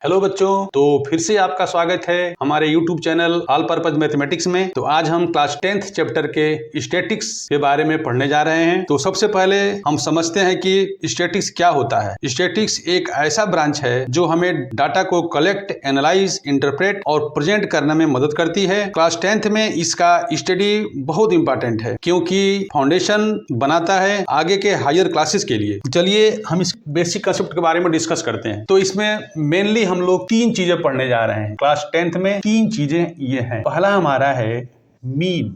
Hello बच्चों, तो फिर से आपका स्वागत है हमारे YouTube channel all purpose mathematics में। तो आज हम क्लास 10th चैप्टर के स्टैटिक्स के बारे में पढ़ने जा रहे हैं। तो सबसे पहले हम समझते हैं कि स्टैटिक्स क्या होता है। स्टैटिक्स एक ऐसा ब्रांच है जो हमें डाटा को कलेक्ट, एनालाइज, इंटरप्रेट और प्रेजेंट करने में मदद करती है। क्लास 10th में इसका स्टडी बहुत इंपॉर्टेंट है क्योंकि फाउंडेशन बनाता है आगे के हायर क्लासेस के लिए। चलिए हम इस बेसिक कंसेप्ट के बारे में डिस्कस करते हैं। तो इसमें मेनली हम लोग तीन चीजें पढ़ने जा रहे हैं। क्लास 10th में तीन चीजें ये हैं। पहला हमारा है मीन,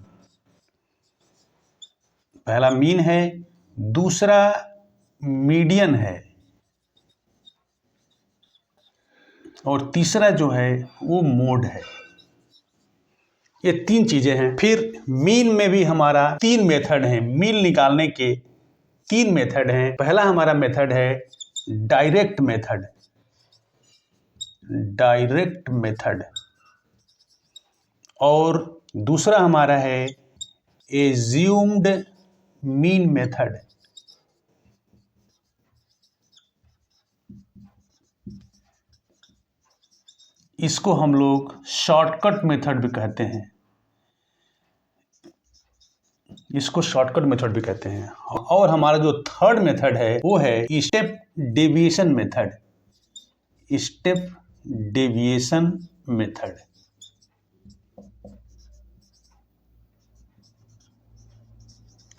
पहला मीन है, दूसरा मीडियन है और तीसरा जो है वो मोड है। ये तीन चीजें हैं। फिर मीन में भी हमारा तीन मेथड हैं। मीन निकालने के तीन मेथड हैं। पहला हमारा मेथड है डायरेक्ट मेथड, और दूसरा हमारा है एज्यूम्ड मीन मेथड। इसको हम लोग शॉर्टकट मेथड भी कहते हैं, और हमारा जो थर्ड मेथड है वो है स्टेप डेविएशन मेथड।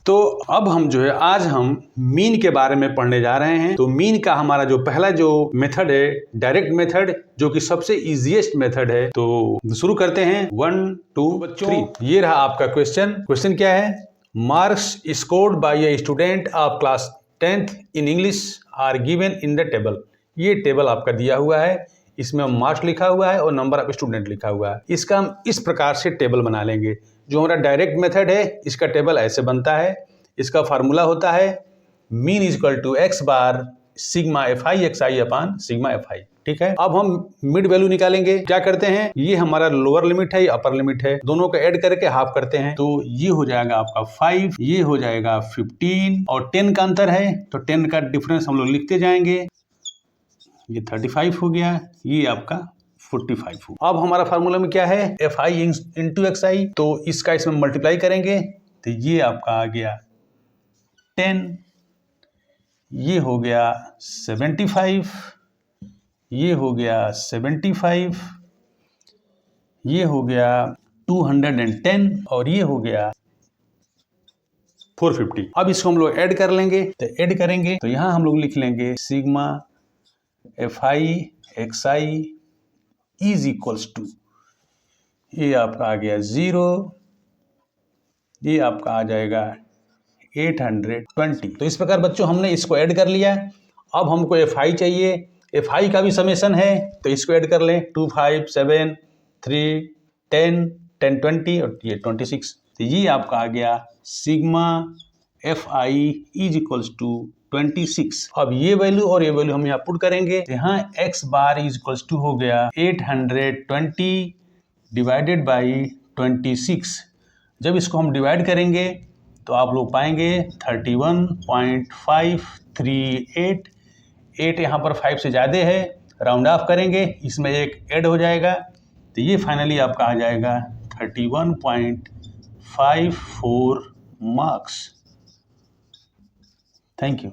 तो अब हम जो है आज हम मीन के बारे में पढ़ने जा रहे हैं। तो मीन का हमारा जो पहला जो मेथड है डायरेक्ट मेथड, जो कि सबसे इजीएस्ट मेथड है। तो शुरू करते हैं। 1 2 3। ये रहा आपका क्वेश्चन क्या है? Marks scored by a student of class 10th in English are given in the table. ये टेबल आपका दिया हुआ है, इसमें मार्क्स लिखा हुआ है और नंबर ऑफ स्टूडेंट लिखा हुआ है। इसका हम इस प्रकार से टेबल बना लेंगे। जो हमारा डायरेक्ट मेथड है इसका टेबल ऐसे बनता है। इसका फार्मूला होता है mean is equal to x bar sigma f i x i upon sigma f i. ठीक है, अब हम मिड वैल्यू निकालेंगे। क्या करते हैं, ये हमारा लोअर लिमिट है, ये अपर लिमिट है, दोनों को ऐड करके हाफ करते हैं। तो ये हो जाएगा आपका 5, ये हो जाएगा 15 और 10 का अंतर है तो 10 का डिफरेंस हम लोग लिखते जाएंगे। ये 35 हो गया, ये आपका 45 हो। अब हमारा फार्मूला में क्या है, एफ आई इंटू एक्स आई, तो इसका इसमें मल्टीप्लाई करेंगे तो ये आपका आ गया 10, ये हो गया 75, ये हो गया 75, ये हो गया 210 और ये हो गया 450। अब इसको हम लोग ऐड कर लेंगे। तो ऐड करेंगे तो यहां हम लोग लिख लेंगे sigma f i x i is equals to, ये आपका आ गया 0, ये आपका आ जाएगा 820। तो इस प्रकार बच्चों हमने इसको ऐड कर लिया। अब हमको एफ आई चाहिए, एफ आई का भी समेशन है तो इसको ऐड कर लें। 2 5 7 3 10 10 20 और ये 26। तो ये आपका आ गया sigma f i is equals to 26। अब ये वैल्यू और ये वैल्यू हम यहाँ पुट करेंगे। यहाँ x bar is equals to हो गया 820 डिवाइडेड बाई 26। जब इसको हम डिवाइड करेंगे तो आप लोग पाएंगे 31.538। 8 यहाँ पर 5 से ज़्यादा है, राउंड ऑफ करेंगे, इसमें एक ऐड हो जाएगा तो ये फाइनली आपका आ जाएगा 31.54 मार्क्स। Thank you.